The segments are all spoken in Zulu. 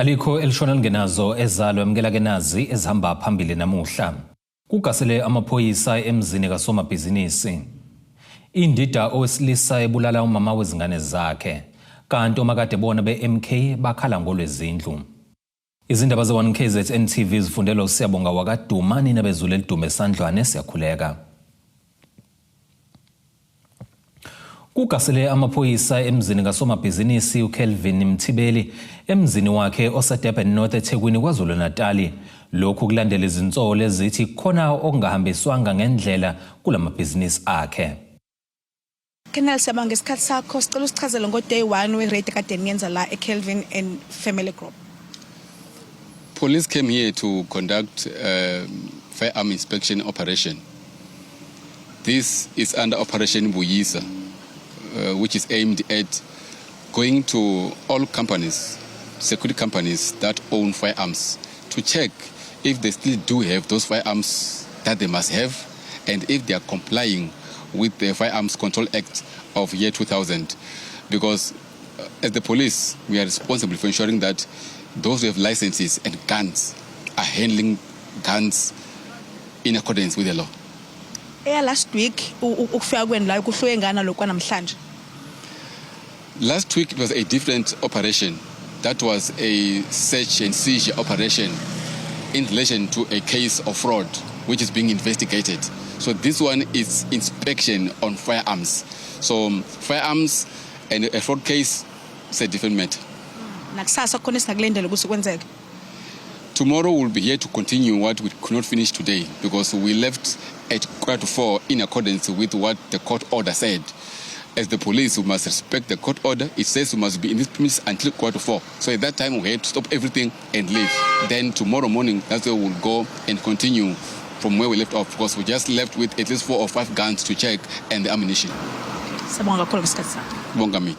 Alikho elishona lingenazo ezalo emkela kenazi ezihamba phambili namuhla. Kugasele amaphoyisa emzini kasomabhizinisi. Indida owesilisa ebulala umama wezingane zakhe. Kanti omakade bona be-MK bakhala ngolwezindlu. Izindaba ze-1KZN TV zifundelwa uSiyabonga wakadumani nabezulu elidume esandlwane siyakhuleka. Kugasele amaphoyisa emzini kasomabhizinisi uKelvin Mthibeli emzini wakhe oseDurban North eThekwini KwaZulu Natal. Lokhu kulandela izinsolo ezithi khona okungahambiswanga ngendlela kulamabhizinisi akhe. Colonel Siyabonga ngesikhathi sakho sicela usichazele ngo-day 1 we-raid kade niyenza la eKelvin and Family Group. Police came here to conduct firearm inspection operation. This is under Operation Buyisa, which is aimed at going to all companies, security companies that own firearms, to check if they still do have those firearms that they must have, and if they are complying with the Firearms Control Act of year 2000. Because as the police, we are responsible for ensuring that those who have licenses and guns are handling guns in accordance with the law. Last week, Last week it was a different operation. That was a search and seizure operation in relation to a case of fraud which is being investigated. So this one is inspection on firearms. So firearms and a fraud case is a different matter. Tomorrow we'll be here to continue what we could not finish today, because we left at 4:15 in accordance with what the court order said. As the police, we must respect the court order. It says we must be in this premise until 4:15. So at that time we had to stop everything and leave. Then tomorrow morning, that's where we'll go and continue from where we left off, because we just left with at least 4 or 5 guns to check and the ammunition. Bongami.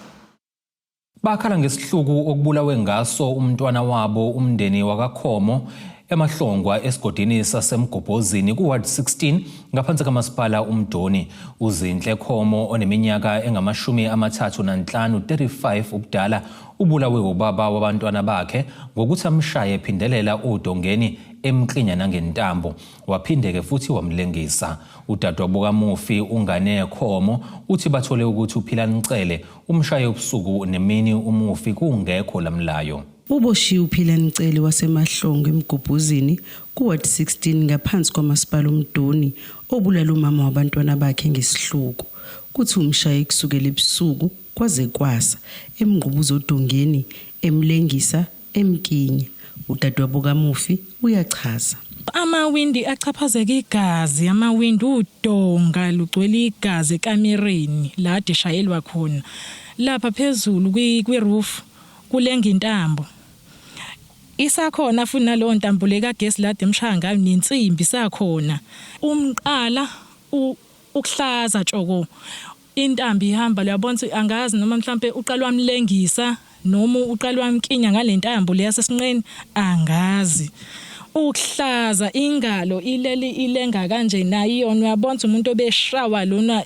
Bakhala ngesihluku okubulawe ngaso umntwana wabo umndeni wakakhomo emahlongwa esigodini sasemgobhozini kuward 16 ngaphansi kamasipala uMdoni. Uzinhle Khomo oneminyaka engama-35 35 ubudala ubulawe ubaba wabantwana bakhe ngokuthi amshaye ephindelela uDongeni emklinya nangentambo, waphindeke futhi wamlengisa. Udadewabo kaMufi uNgane Khomo uthi bathole ukuthi uPhilanicele umshaye ubusuku nemini uMufi kungekho lamlayo. Uboshiwe uPhilanicele wasemahlongo emgobhozini kuward 16 ngaphansi kwamasipala uMdoni obulala umama wabantwana bakhe ngesihluku. Kuthi umshaye kusukela ebusuku kwaze kwasa emngqubuzo uDongeni emlengisa emkinya. Udadewabo kaMufi uyachaza. Amawindi achaphazeka igazi, amawindi udonga lugcwele igazi ekamereni la deshayelwa khona. Lapha phezulu kwi-roof kulenga intambo. Isakhona futhi nalo ntambo leka gas lade emshaya ngayo nensimbi sakhona. Umqala ukuhlaza tshoko. Intambi ihamba uyabona angazi noma mhlambe uqalwa amlengisa noma uqalwa amkinya ngalentambo leyasesinqeni angazi. Ukuhlaza ingalo ileli ilenga kanje nayo yona uyabona umuntu obeshawa lona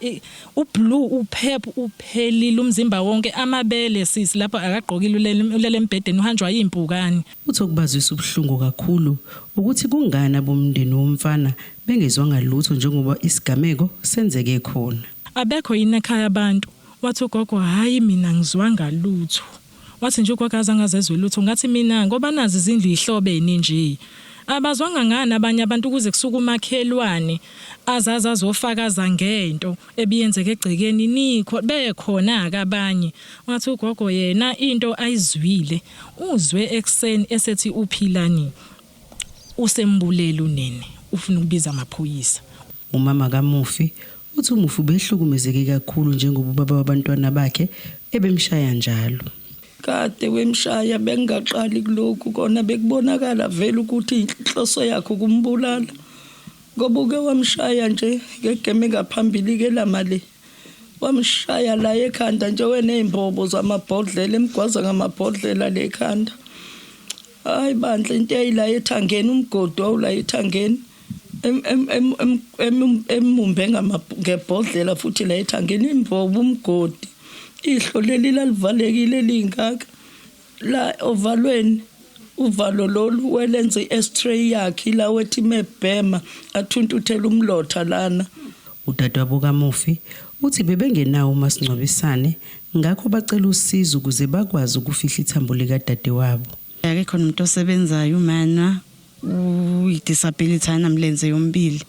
ublue uphepha uphelile umzimba wonke, amabele sisi lapha akagqokile ulele embhedeni uhanjwa yimpukane. Uthi okubazisa ubuhlungu kakhulu ukuthi kungana bomndeni womfana bengezwanga lutho njengoba isigameko senzeke khona. Abekho yini ekhaya abantu, wathi ugogo hayi mina ngizwanga lutho. Wathi nje ugogo azangazezwe lutho ngathi mina ngoba nazi izindlu ihlobene nje. Abazwanga ngani abanye abantu ukuze kusuka umakhelwane azaza azofakaza ngento ebiyenzeke egcekeni nikho bekhona akabanye. Wathi ugogo yena into ayizwile uzwe ekseni esethi uPhilani usembulela unene ufuna ukubiza amaphoyisa. Umama kaMufi uthi uMufi behlukumezeke kakhulu njengoba ubaba wabantwana bakhe ebemshaya njalo. Kade wemshaya bengaqali kulokhu kona bekubonakala vele ukuthi inhloso yakhe kumbulala. Ngoba uke wamshaya nje ngegeme ngaphambili ke lamali. Wamshaya la ekhanda nje wenezimbobo zamabhodlela emgwaza ngamabhodlela lekhanda. Hayi bandla into eyila ethangeni umgodi wawula ethangeni. Emumbe ngebhodlela futhi la ethangeni imbobo umgodi. Ihlo leli lalivalekile lingaka la ovalweni uvalo lolu welenze i-x-ray yakhe la wethi mebhema athuntuthela umlotha lana. Udadewabo kaMufi uthi bebengenawo umasingcwabisane ngakho bacela usizo ukuze bakwazi ukufihla ithambo likadadewabo. Akekho umuntu osebenzayo umana uyidisability anamlenze yombili.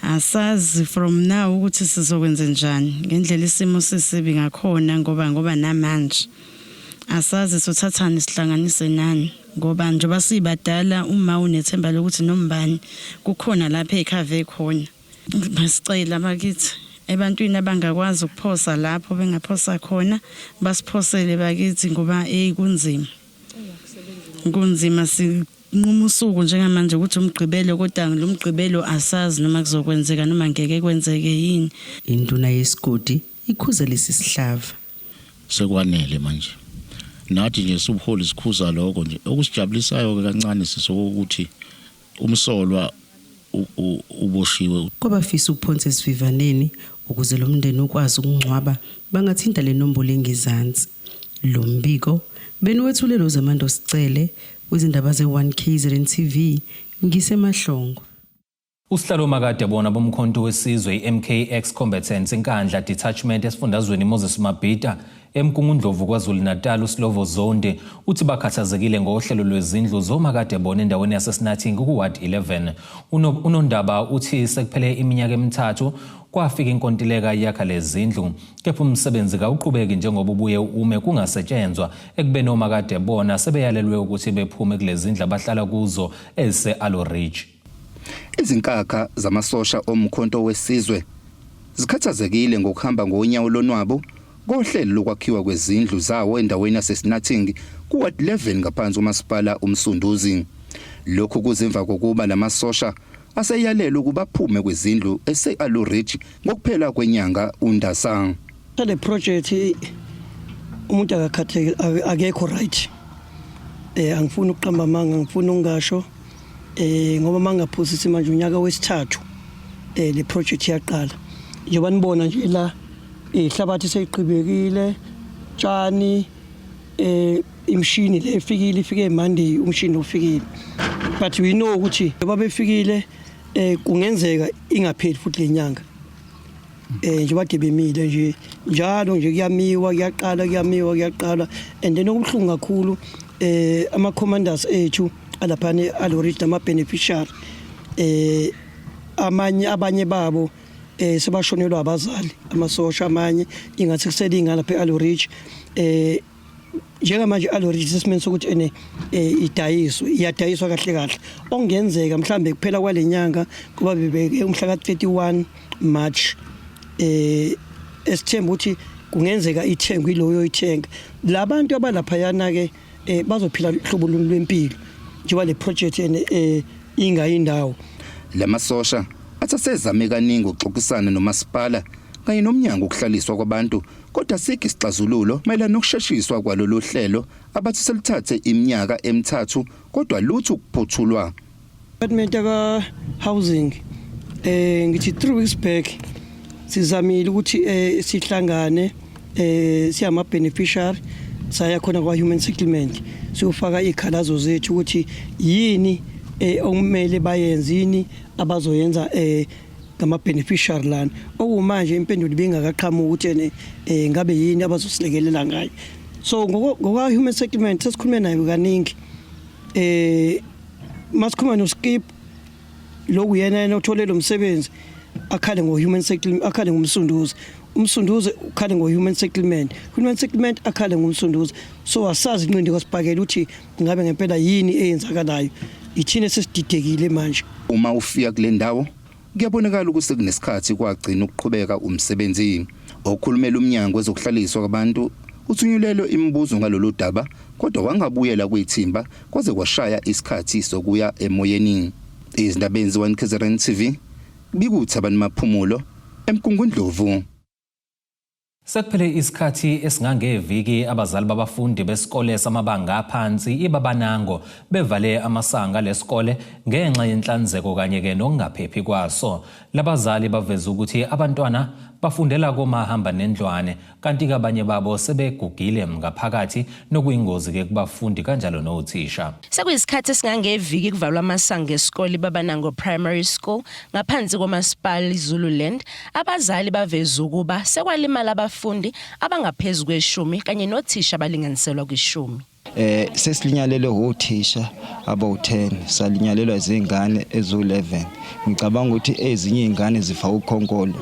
Asazi from now ukuthi sizokwenza njani ngendlela isimo sisibi ngakhona ngoba namanje asazi sothathana sihlanganise nani ngoba njengoba sibadala uma unethemba lokuthi nombani kukhona lapha ekhave khona. Basicela bakithi ebantwini abangakwazi ukuphosa lapho bengaphosa khona basiphosele bakithi ngoba kunzima sinquma usuku njengamanje ukuthi umgqibelo kodwa lo mgqibelo asazi noma kuzokwenzeka noma ngeke kwenzeke yini. Induna yesigodi ikhuzelisa isihlava. Sekwanele manje nathi nje subuholi sikhuza lokho nje okusijabulisayo kancane sisokuthi umsolwa uboshiwe. Kwabafisa ukuphonsa esivivaneni ukuze lo mndeni ukwazi ukungcwaba bangathinta le nombolo engezansi. Lo mbiko beniwethulelo zamando sicele kwizindaba ze1 KZN TV ngisemahlongo. Usihlalo makade bona bomkhonto wesizwe iMKX Combatants enkandla detachment esifundazweni Moses Mabhida eMkungundlovu kwaZulu Natal uSlovo Zonde uthi bakhathazekile ngohlelo lwezindlu zomakade bona endaweni yaseSnathing kuWard 11. Unondaba uthi sekuphele iminyaka emithathu kwafika inkontileka yakha lezindlu kepha umsebenzi kawuqhubeki njengoba ubuye ume kungasetshenzwa ekubeni omakade bona sebeyalelwe ukuthi bephume kulezindlu abahlala kuzo ese-Aloe Ridge. Izinkakha zamasosha omkhonto wesizwe zikhathazekile ngokuhamba ngonyawo lonwabo kohlelo lokwakhiwa kwezindlu zawo endaweni yaseSnathing kuWard 11 ngaphansi komasipala umsunduzi. Lokhu kuzimva kokuba lamasosha aseyalelwe ukuba baphume kwezindlu ese-Aloe Ridge ngokuphela kwenyanga uNdasa. Le project umuntu akekho right. Angifuni ukuqamba amanga, ngifuna ungasho ngoba mangaphosisi manje unyaka wesithathu le project yaqala. Njengoba nibona nje la ihlabathi seyiqhubekile, tshani imshini le ifike Monday umshini ufikile. But we know ukuthi ngoba befikile kungenzeka ingapheli futhi lenyanga. Njengoba debemile nje njalo nje kuyamiwa kuyaqala and then okubuhlungu kakhulu ama commanders ethu alapha eAloe Ridge nama beneficiary abanye babo sebashonelwa abazali amasosha amanye ingathi kuselinga lapha eAloe Ridge njengamanje iAloe Ridge sesimeni sokuthi iyadayiswa kahle okungenzeka mhlambe kuphela kwalenyanga kuba bebeke umhla ka31 March esithemba ukuthi kungenzeka ithengwe iloyo ithenga labantu abalapha yana ke bazophila uhlobo lwempilo njengoba le project ingayindawo. Lamasosha athasezame kaningi ukuxoxisana nomasipala kanye nomnyango ukuhlaliswa kwabantu kodwa sikho isixazululo mayelana nokusheshiswa kwalolu hlelo abathi selithathe iminyaka emithathu kodwa lutho ukuphothulwa. Department ka housing ngithi 3 weeks back sizamile ukuthi sihlangane siyama beneficiary saya khona kwa human settlement siyofaka ikhalazo zethu ukuthi yini okumele bayenzini abazoyenza ngama beneficiary lana okumanje impendulo bengakaqhamuki ukuthi ngabe yini abazosilekelela ngayo. So ngokwa human settlement sesikhulume nayo kaningi masikhuluma no Skip lo yena otholele umsebenzi akhale ngo human settlement akhale ngumsunduzi umsunduzi ukhale ngo human settlement akhale ngumsunduzi. So asazi inqindi kwasibhakela ukuthi ngabe ngempela yini eyenzakalayo ithine sesididekile manje. Uma ufika kule ndawo kuyabonakala ukuthi kunesikhathi kwagcina ukuqhubeka umsebenzi. Okhulumela umnyango wezokuhlaliswa kwabantu uthunyulelo imibuzo ngalolu daba kodwa wangabuyela kwithimba kwaze kwashaya isikhathi sokuya emoyeni. Izindabeni ze1 KZN TV bikuthabani maphumulo eMkungundlovu. Sekuphele isikhathi esingangeviki abazali babafundi besikole samabanga aphansi iBabanango bevale amasanga lesikole ngenxa yenhlanzeko kanye ke nokungaphephi kwaso. Labazali baveza ukuthi abantwana bafundela komahamba nendlwane kanti abanye babo sebegugile ngaphakathi nokuyingozi-ke kubafundi kanjalo nothisha. Sekuyisikhathi esingangeviki kuvalwa amasango esikole Babanango Primary School ngaphansi komasipala iZululand. Abazali baveza ukuba sekwalimala abafundi abangaphezulu kwe-10 kanye nothisha abalinganiselwa kwi-10. Sesilinyalelwe uthisha aba-10 salinyalelwa izingane ezu-11. Ngicabanga ukuthi ezinye izingane zifa ukhonkolo.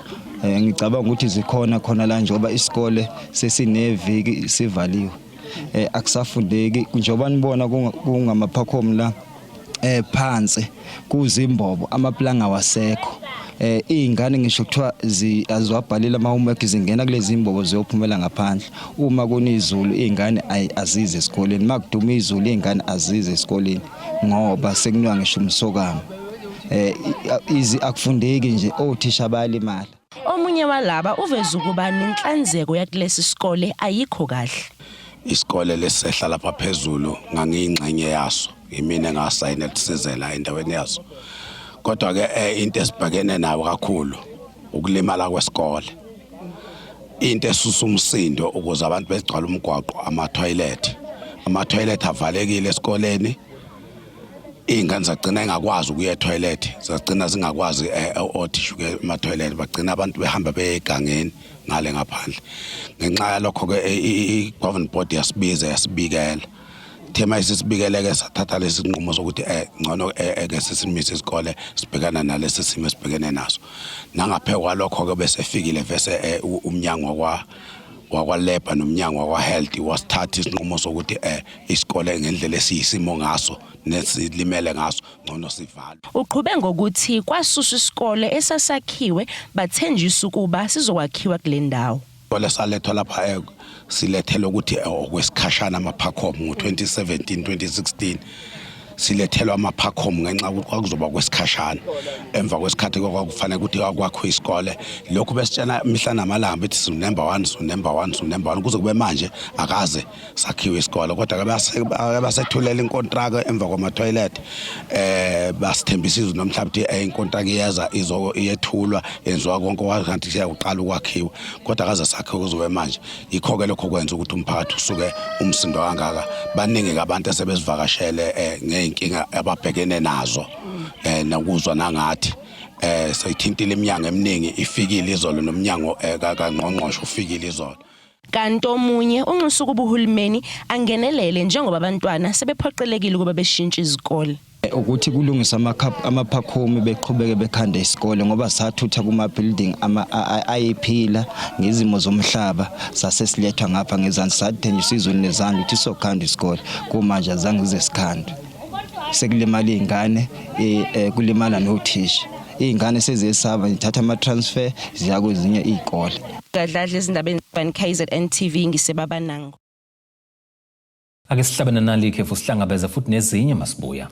Ngicabanga ukuthi zikhona khona la njengoba isikole sesineviki sivaliwe. Akusafundeki njengoba nibona kungamaphakhomu la phansi kuzimbobo amaplanga wasekho. Izingane ngisho kuthiwa azwabhalela ama-homework zingena kulezi imbobo ziyophumela ngaphandle. Uma kunizulu izingane azize esikoleni, makuduma izulu izingane azize esikoleni ngoba sekunywa ngisho umsokamo. Akufundeki nje othisha bayalimala. Omunye walaba uveza ukuba nenhlanzeko yakulesi sikole ayikho kahle. Isikole lesehla lapha phezulu ngangiyingxenye yaso, imina engasayinela sizela endaweni yaso. Kodwa ke into esibhekene nawo kakhulu ukulimala kwesikole. Into esusa umsindo ukuze abantu begcwala umgwaqo ama-toilet avalekile esikoleni. Izingane zagcina engakwazi ukuya e-toilet, zagcina zingakwazi othisha ke ama-toilet, bagcina abantu behamba begangeni ngale ngaphandle. Ngenxa yalokho ke i-government board yasibikela. Thema isisibikeleke sathatha lesi sinqumo sokuthi ngcono ke sesimise isikole sibhekana nalesi simo esibhekene naso. Nangaphezulu kwalokho ke bese fikile vese umnyango wakwa-Labor nomnyango wakwa-Health wasithatha isinqumo sokuthi isikole ngendlela esiyisimo ngaso nesilimele ngaso ngcono sivalwe. Uqhube ngokuthi kwasuswa isikole esasakhiwe bathenjisa ukuba sizokwakhiwa kule ndawo. Salethwa lapha silethela ukuthi okwesikhashana amaphakhomu ngo-2017 2016 silethelwa amaphakhomu ngenxa ukuthi kwakuzoba kwesikhashana. Emva kwesikhathi kwakufanele ukuthi kwakhiwe isikole. Lokhu besitshena mihla namalanga bethi su number 1 kuze kube manje akaze sakhiwe isikole. Kodwa ke basethulela inkontraka emva kwama-toilet basithembisa izwi nomhlabathi inkontraka iyeza iyethulwa yenziwa konke kanti siyaqala ukwakhiwa. Kodwa akaze sakhiwe kuze manje. Yikho ke lokho kwenza ukuthi umphakathi usuke umsindo kangaka. Baningi abantu asebesivakashele inkinga ababhekene nazo nokuzwa nangathi sayithintile iminyango eminingi ifikile izolo nomnyango kaNgqongqoshe ufikile izolo. Kanti omunye unxusa ukuba uhulumeni angenelele njengoba abantwana sebephoqelekile ukuba beshintshe izikole. Ukuthi kulungisa amaphakhomu beqhubeke bekhanda isikole ngoba sathutha kuma building ayiphila ngezimo zomhlaba sasesilethwa ngapha ngezansi sathenjiswa izweni nezandla ukuthi sokhanda isikole kumanje azange ize sikhanda. Sekulimala izingane kulimala nothisha. Izingane seziyesaba zithatha ama-transfer ziya kwezinye izikole. Gadladla izindaba KZN TV ngiseBabanango. Ake sihlabene nalikhe futhi sihlangabeze futhi nezinye masibuya.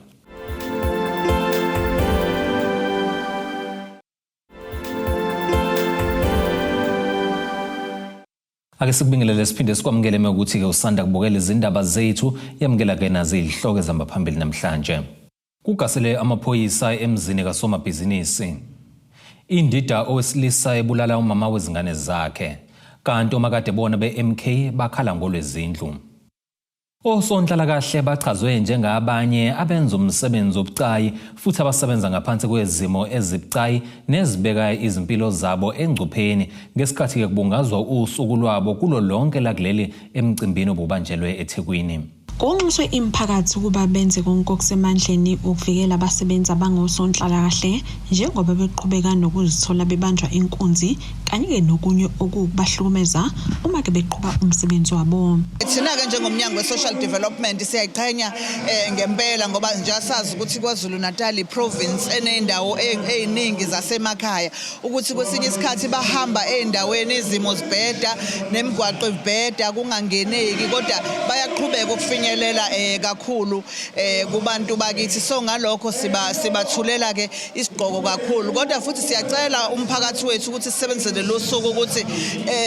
Ake sikubingelele siphinde sikwamukele ukuthi ke usanda kubukela izindaba zethu yamukela ke nazi izihloko ezambaphambili namhlanje. Kugasele amaphoyisa emzini kasomabhizinisi. Indida owesilisa ebulala umama wezingane zakhe. Kanti omakade bona be-MK bakhala ngolwezindlu. Osonhlala kahle bachazwe njengabanye abenza umsebenzi obucayi futhi abasebenza ngaphansi kwezimo ezibucayi nezibeka izimpilo zabo engcupheni ngesikhathi ke kubungazwa usuku lwabo kulo lonke la kuleli emcimbini obubanjelwe eThekwini. Konxuswe imphakathi ukuba benze konke okusemandleni ukuvikela abasebenzi abangosonhlala kahle njengoba beqhubeka nokuzithola bebanjwa inkunzi kanye ke nokunye okubahlukumeza uma ke beqhubha umsebenzi wabo. Thina ke njengomnyango we-social development siyayiqhenya ngempela ngoba nje asazi ukuthi KwaZulu Natal province enendawo eziningi zasemakhaya ukuthi kwesinye isikhathi bahamba endaweni izimo zibheda nemigwaqo ibheda kungangeneki kodwa bayaqhubeka ukufinyelela kakhulu kubantu bakithi. So ngalokho sibathulela ke isigqoko kakhulu kodwa futhi siyacela umphakathi wethu ukuthi sisebenzele lolu suku ukuthi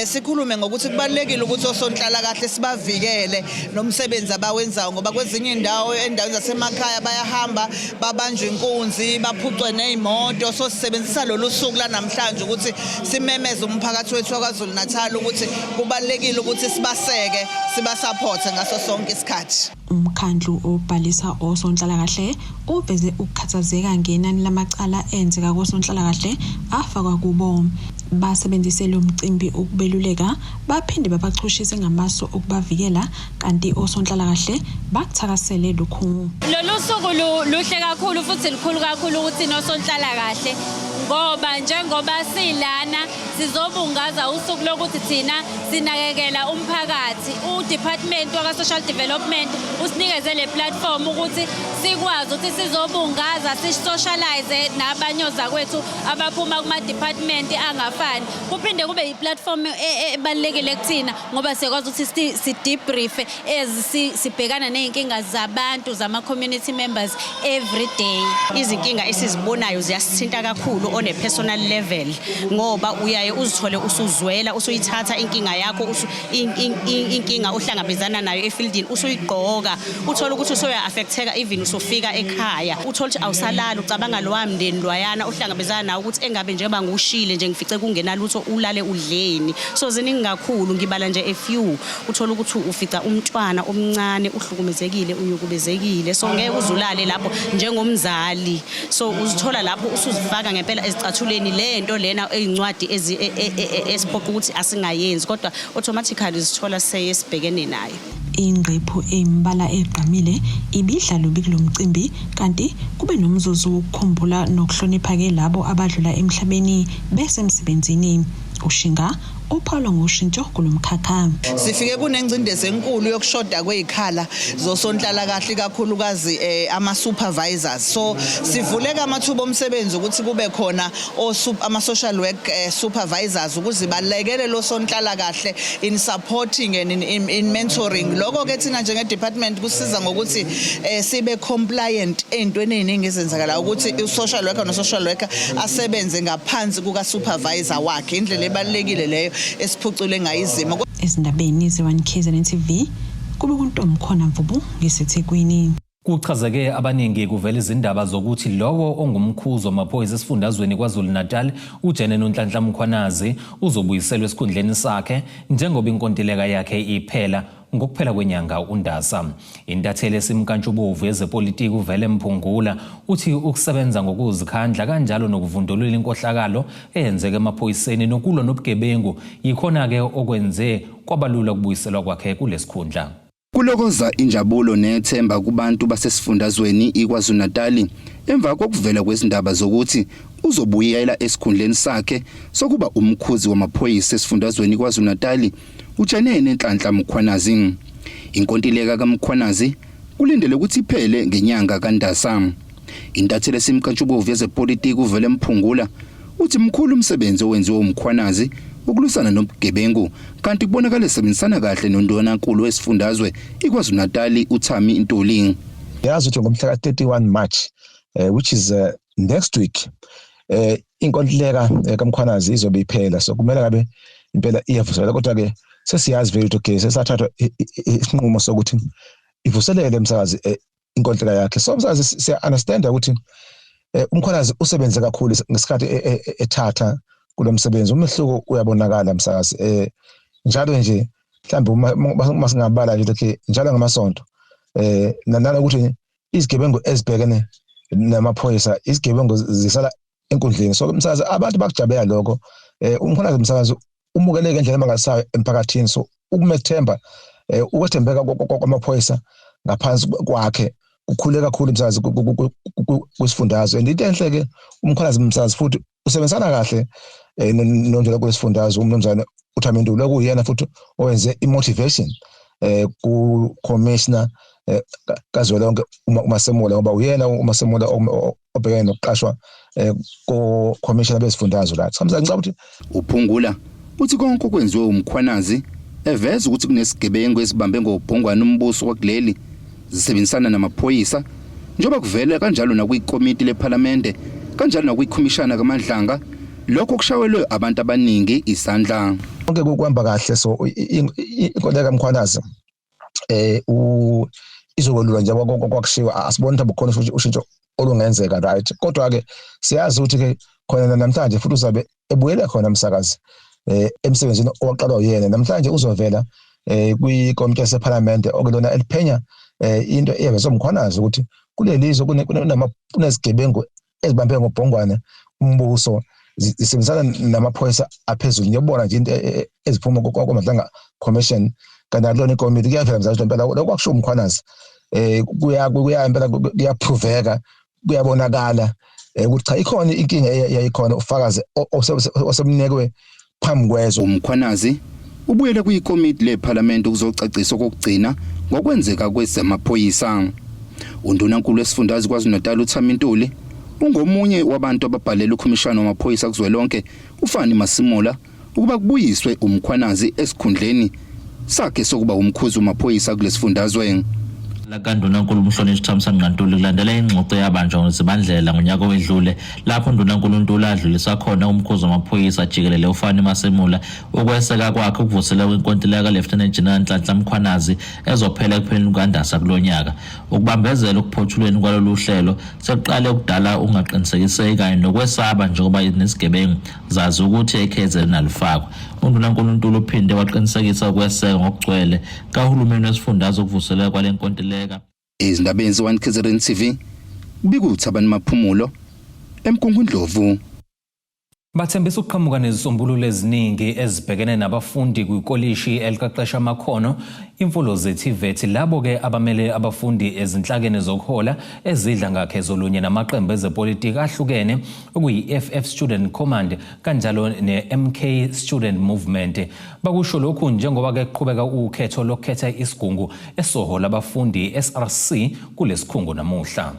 sikhulume ngokuthi kubalekile ukuthi osonhlala kahle sibavikele nomsebenzi abawenzayo ngoba kwezinye indawo endaweni zasemakhaya bayahamba babanjwe inkunzi baphucwe nezimoto so sisebenzisa lolu suku la namhlanje ukuthi simemeze umphakathi wethu waKwaZulu Natal ukuthi kubalekile ukuthi sibaseke sibasupporte ngaso sonke isikhathi. Umkhandlu obhalisa osonhlala kahle uveze ukukhathazeka ngenani lamacala enzeka kosonhlala kahle afakwa kubo. Basebenzise lo mcimbi ukubeluleka baphinde babachushise ngamaso okubavikela kanti osonhlala kahle bakuthakasele lokhu. Lolu suku luhle kakhulu futhi likhulu kakhulu ukuthi nosonhlala kahle ngoba njengoba silana sizobungaza usuku lokuthi thina sinakekela umphakathi. U-Department waka-Social Development usinikeze le platform ukuthi sikwazi ukuthi sizobungaza sisocialize nabanyoza kwethu abaphuma kuma-department angafani. Kuphinde kube yi-platform ebalulekile kuthina ngoba sikwazi ukuthi si-debrief sibhekana ney'nkinga zabantu zama-community members every day. Izinkinga esizibonayo ziyasithinta kakhulu on a personal level ngoba uyaye uzithole usuzwela usuyithatha inkinga yakho inkinga ohlangabezana nayo efieldini usuyigqoka uthola ukuthi usoya affecteka even usofika ekhaya uthola ukuthi awusalala ucabanga lo wamndeni lwayana ohlangabezana nawo ukuthi engabe njengoba ngushile nje ngifice kungena lutho ulale udleni so ziningi kakhulu ngibala nje a few uthola ukuthi ufica umntwana omncane uhlukumezekile unyukubezekile so ngeke uzulale lapho njengomzali so uzithola lapho usuzifaka ngempela ezicathuleni lento lena ezincwadi esiphoqa ukuthi asingayenzi kodwa automatically zithola seyesibhekene nayo. Ingqephu embala egqamile ibidlalo bikulomcimbi kanti kube nomzuzu wokukhumbula nokuhlonipha ke labo abadlula emhlabeni besemsebenzini. Ushinga uphawula ngoshintsho kulomkhakha. Sifike kunengcindezi enkulu yokushoda kwezikhala zosonhlala kahle kakhulukazi ama-supervisors so sivuleka amathuba omsebenzi ukuthi kube khona ama-social work supervisors ukuze balekele lo sonhlala kahle in supporting and in mentoring. Lokho ke thina njenge-department kusiza ngokuthi sibe compliant ey'ntweni ey'ningi ezenzakala ukuthi u-social worker no-social worker asebenze ngaphansi kuka-supervisor wakhe indlela ebalulekile leyo esiphucule ngayizimo. Ezindabeni ze-1 KZN TV kube kuntombi khona Mvubu ngesethekwini. Kuchazeke abaningi kuvela izindaba zokuthi lowo ongumkhuzi wamaphoyisa esifundazweni KwaZulu Natal uJane Nonhlanhla Mkhwanazi uzobuyiselwa esikhundleni sakhe njengoba inkontileka yakhe iphela ngokuphela kwenyanga uNdasa. Intatheli esimkantshubovu yezepolitiki uvele Mphungula uthi ukusebenza ngokuzikhandla kanjalo nokuvundulula inkohlakalo eyenzeke emaphoyiseni nokulwa nobugebengu yikhona ke okwenze kwabalula ukubuyiselwa kwakhe kulesikhundla. Kulokoza injabulo nethemba kubantu basesifundazweni iKwaZulu Natal emva kokuvela kwezindaba zokuthi uzobuyela esikhundleni sakhe sokuba umkhuzi wamaphoyisa esifundazweni iKwaZulu Natal uJane Nonhlanhla Mkhwanazi. Inkontileka kaMkhwanazi kulindele ukuthi iphele ngenyanga kaNdasa. Intatheli esimkantshubovu yezepolitiki uvele Mphungula uthi mkhulu umsebenzi owenziwe uMkhwanazi ukulwisana nobugebengu kanti kubonakala esebenzisana kahle noNdunankulu wesifundazwe iKwaZulu Natal uThami Ntuli. Yazi ukuthi ngomhla ka-31 March which is next week inkontileka kaMkhwanazi izobe iphela so kumele ngabe impela iyavuselelwa kodwa ke sesiyazi vele ukuthi okay sesathatha isinqumo sokuthi ivuselele umsakazi inkontileka yakhe so umsakazi siya understand ukuthi uMkhwanazi usebenze kakhulu ngesikhathi ethatha kulomsebenzi umehluko uyabonakala umsakazi njalo nje mhlawumbe uma singabala nje lokho njalo ngamasonto nana ukuthi izigebengu ezibhekene namaphoyisa izigebengu zisala enkundleni so umsakazi abantu bakujabelela lokho uMkhwanazi umsakazi umukeleke ngendlela mangasayo emphakathini so ukumethemba ukwethembeka kwamaphoyisa ngaphansi kwakhe kukhule kakhulu umsakazi kwisifundazwe and into enhle ke uMkhwanazi umsakazi futhi usebenzisana kahle nonjalo kwesifundazwe umnumzane uThami Ntuli okuyena futhi owenze imotivation ku commissioner kaZwelonke uMasemula ngoba uyena uMasemula obhekene nokuqashwa ko commissioner besifundazwe la samza ngicabanga ukuthi uPhungula uthi konke okwenziwe uMkhwanazi eveza ukuthi kunesigebengu esibambe ngobhongwana umbuso kwakuleli zisebenzisana namaphoyisa njengoba kuvela kanjalo nakwikomiti leParliament kanjalo nakwikhomishana kaMadlanga lokho kushawelwe abantu abaningi isandla. Konke kuhamba kahle so inkontileka Mkhwanazi izokwelula nje kwakushiwa asibona ukuthi bukhona ushintsho olungenzeka right kodwa ke siyazi ukuthi ke khona namhlanje futhi uzabe ebuyela khona umsakazi emsebenzini owaqalwa uyena namhlanje uzovela kwikomiti yaseParliament okulona eliphenya into eyavezwe Mkhwanazi ukuthi kulelizwe kunezigebengu ezibambe ngobhongwane umbuso zisebenzana namaphoyisa aphezulu ngiyabona nje into eziphuma kwaMadlanga Commission kana lona ikomiti kuyavela mzansi impela lokwakusho Mkhwanazi kuya impela kuyaproveka kuyabonakala ukuthi cha ikhona inkinga yayikhona ufakazi osemnekwe phambi kwezwe. Mkhwanazi ubuyele kwikomiti leParliament ukuzocacisa okugcina ngokwenzeka kwezamaphoyisa. UNdunankulu wesifundazwe KwaZulu-Natal uThami Ntuli ungomunye wabantu ababhalela ukhomishana wamaphoyisa kuzwelonke uFani Masimula ukuba kubuyiswe uMkhwanazi esikhundleni sakhe sokuba umkhuzi wamaphoyisa kulesifundazwe. LaNdunankulu uMhlonishwa Thamsanqa Ntuli kulandela ingxoxo yabanjwa ngoZibandlela ngonyaka owedlule lapho uNdunankulu Ntuli adlulisa khona umkhuzi wamaphoyisa jikelele uFani Masimula ukweseka kwakhe ukuvusela kwenkontileka Lieutenant General Nhlanhla Mkhwanazi ezophela ekupheleni kukaNdasa kulonyaka. Ukubambezela ukuphothulweni kwalolu hlelo sekuqale ukudala ungaqinisekiseki kanye nokwesaba njengoba izigebengu zazi ukuthi ekheze nalufakwa. UNdunankulu Ntuli uphinde waqinisekisa ukweseka ngokugcwele kahulumeni wesifundazwe ukuvuselela kwalenkontileka. Izindabeni ze-1 KZN TV bikuThabani Maphumulo eMkungundlovu. Bathembisa ukuqhamuka nezisombululo eziningi ezibhekene nabafundi kwikolishi eliqeqesha amakhono imfundo ze-TVET labo ke abamele abafundi ezinhlakeni zokuhola ezidla ngakhe zolunye namaqembu ezepolitiki ahlukene okuyi-FF Student Command kanjalo ne-MK Student Movement. Bakusho lokhu njengoba ke kuqhubeka ukhetho lokukhetha isigungu esohola abafundi SRC kulesikhungo namuhla.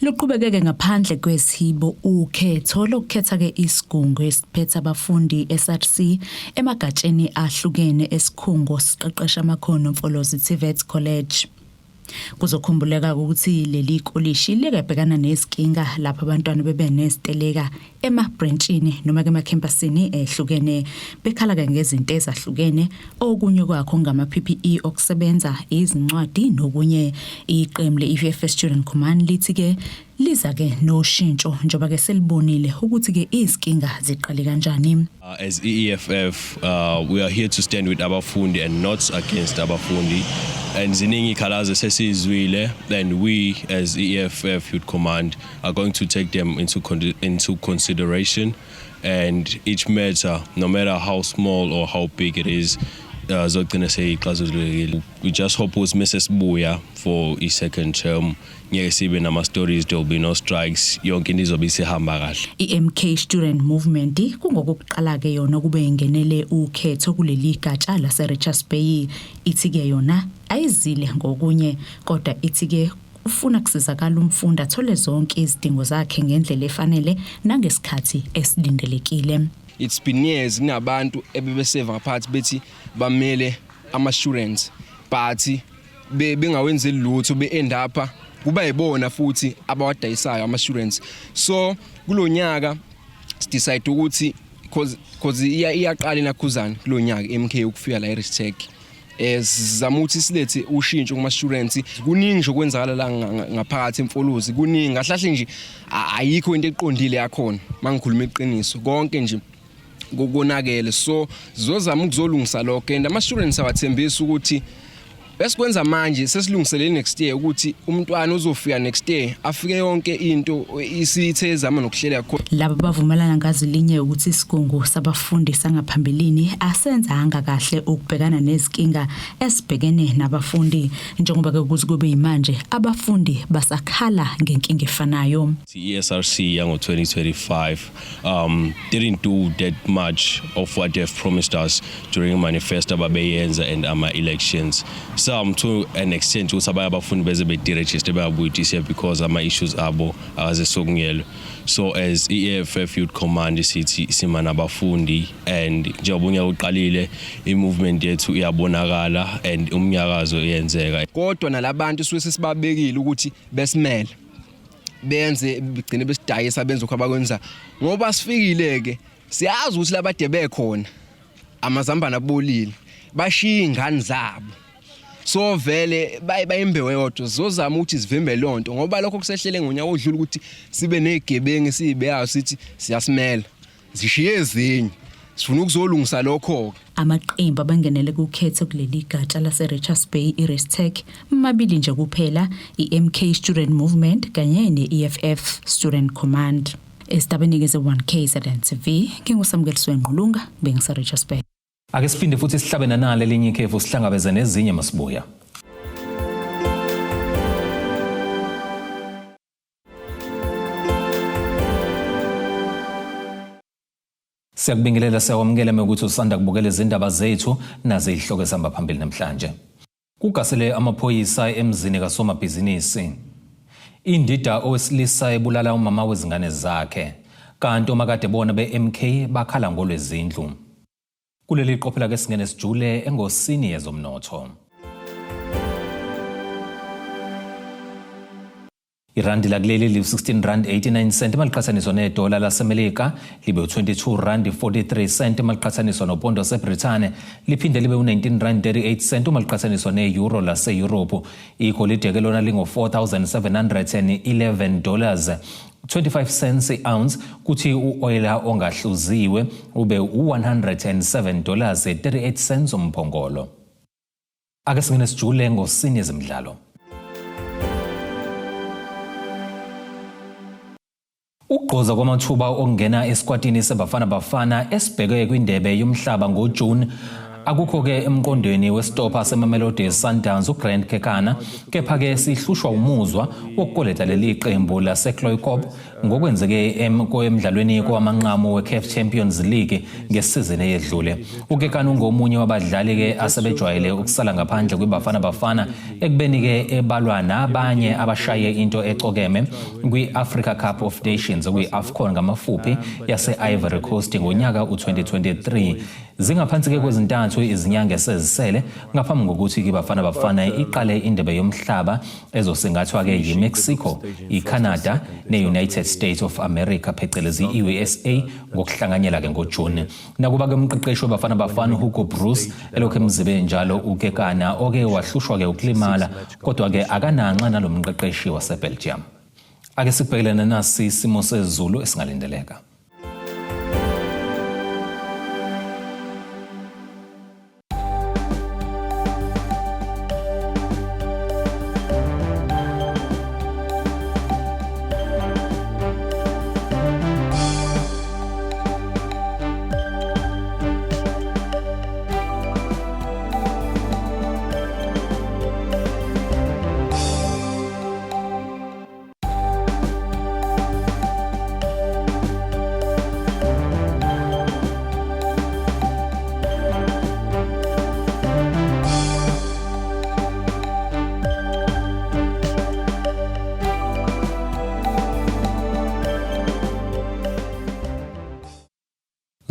Luqhubekeke ngaphandle kwesihibo ukhetho lokukhetha ke isigungu esiphethe abafundi SRC emagatsheni ahlukene esikhungo siqeqesha amakhono Mfolozi TVET College. Kuzokhumbuleka ukuthi leli kolishi likebhekana nezinkinga lapho abantwana bebe nesiteleka emabranchini noma ke emacampusini ehlukene bekhala ke ngezinto ezahlukene okunye kwakho ngama PPE okusebenza izincwadi nokunye iqembu le-FF Student Command lithi ke liza ke noshintsho njoba ke selibonile ukuthi ke izinkinga ziqale kanjani. As EFF, we are here to stand with abafundi and not against abafundi. And ziningi ikhalazo sesizwile, then we as EFF Youth Command are going to take them into consideration, and each matter, no matter how small or how big it is, we just hope with Mrs. Buya for his second term. Stories, there will be no strikes. MK Student Movement kungokuqala ke yona kube ingenele ukhetho kuleli gatsha lase Richards Bay. Ithi ke yona ayizile ngokunye kodwa ithi ke ufuna kusizakala umfundi athole zonke izidingo zakhe ngendlela efanele nangesikhathi esilindelekile. It's been years nabantu ebebeseva ngaphathi bethi bamele ama-students but bengawenzi lutho be-end up kuba yibona futhi abawadayisayo ama-students. So kulonyaka sidecide ukuthi cause iyaqala inakhuzana kulonyaka MK ukufika la eRistech sizama ukuthi silethe ushintsho kuma-students. Kuningi nje okwenzakala la ngaphakathi eMfolozi, kuningi kahlahle nje ayikho into eqondile yakhona mangikhuluma iqiniso konke nje kokonakele. So sizozama ukuzolungisa lokho and ama-students awathembisa ukuthi besikwenza manje sesilungiselele next year ukuthi umntwana uzofika next year afike yonke into isithe ezama nokuhlela khona. Laba bavumelana ngazilinye ukuthi isigungu sabafundi sangaphambilini asenzanga kahle ukubhekana nezinkinga esibhekene nabafundi njengoba ke kube imanje abafundi basakhala ngenkinga efanayo. ESRC yango 2025 didn't do that much of what they've promised us during manifesto ababeyenza and elections. Some to an extent ukuthi abafundi beze be-deregister bayabuyisa because ama-issues abo akazesokungelo. So as EFF Youth Command sithi simana abafundi and njengoba unyaka uqalile i-movement yethu iyabonakala and umnyakazo iyenzeka. Kodwa nalabantu suke sesibabekile ukuthi besimele benze bigcine besidayisa benze ukho abakwenza ngoba sifikile ke siyazi ukuthi labade bekhona amazambane abolile bashiya ingane zabo so vele bayimbewe yodwa zozama ukuthi zivimbe lonto ngoba lokho kusehlele ngonyaka odlula ukuthi sibe nezigebengu sibeka sithi siyasimela zishiye ezinye sifuna ukuzolungisa lokho amaqembu abangenele kukhetho kuleli gatsha lase Richards Bay iRestech mabili nje kuphela iMK Student Movement kanye neEFF Student Command esitabeni ke 1K ZNTV ngingusamukeliso Ngqulunga bengise Richards Bay. Ake siphinde futhi sihlabena nale linye ikhefu sihlangabeze nezinye masibuya. Siyakubingelela siyawamukela ukuthi usanda kubukela izindaba zethu nazo izihloko ezihamba phambili namhlanje. Kugasele amaphoyisa emzini kasomabhizinisi. Indida owesilisa ebulala umama wezingane zakhe. Kanti omakade bona beMK bakhala ngolwezindlu. Kuleli qophela ke singene sijule engosini yezomnotho. Irandi lakuleli libe 16 rand 89 cent maliqhathaniswa nedola lasemelika libe 22 rand 43 cent maliqhathaniswa nopondo seBrithani liphinde libe 19 rand 38 cent maliqhathaniswa neeuro laseEurope. Igolide ke lona lingo $4,711 25 cents ounce kuthi uoila ongahluziwe ube $107.38 umphongolo. Ake singene sijule ngosini yezemidlalo. Ugqoza kwamathuba okungena eskwatini seBafana Bafana esibheke kwindebe yomhlaba ngoJune akukho ke emqondweni westopper seMamelodi Sundowns uGrant Kekana kepha ke sihlushwa umuzwa wokukoleta leli qembu laseCloycop ngokwenzeke emdlalweni kwamanqamu weCAF Champions League ngesizini eyedlule. uKekana ungomunye wabadlali ke asebejwayele ukusala ngaphandle kweBafana Bafana ekubeni ke ebalwa nabanye abashaye into ecokeme kwiAfrica Cup of Nations kwiAFCON ngamafuphi yaseIvory Coast ngonyaka u2023. Zingaphansi ke kwezintathu izinyanga esezisele ngaphambi kokuthi iBafana Bafana iqale indebe yomhlaba ezosingathwa ke yiMexico, iCanada neUnited States of America phecelezi iUSA ngokuhlanganyela ke ngoJune. Nakuba ke umqeqeshi weBafana Bafana Hugo Bruce elokho emzibe njalo uKekana oke wahlushwa ke ukulimala kodwa ke akananxa nalomqeqeshi waseBelgium. Ake sibhekelene nasi isimo sezulu esingalindeleka.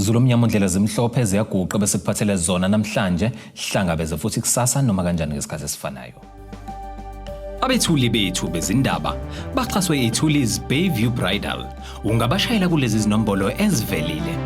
Zulumnyama ndlela zimhlophe ziyaguqa bese kuphathele zona namhlanje hlangabeze futhi kusasa noma kanjani ngesikhathi esifanayo. Abethuli bethu bezindaba baxhaswe iThulis Bayview Bridal. Ungabashayela kulezi zinombolo ezivelile.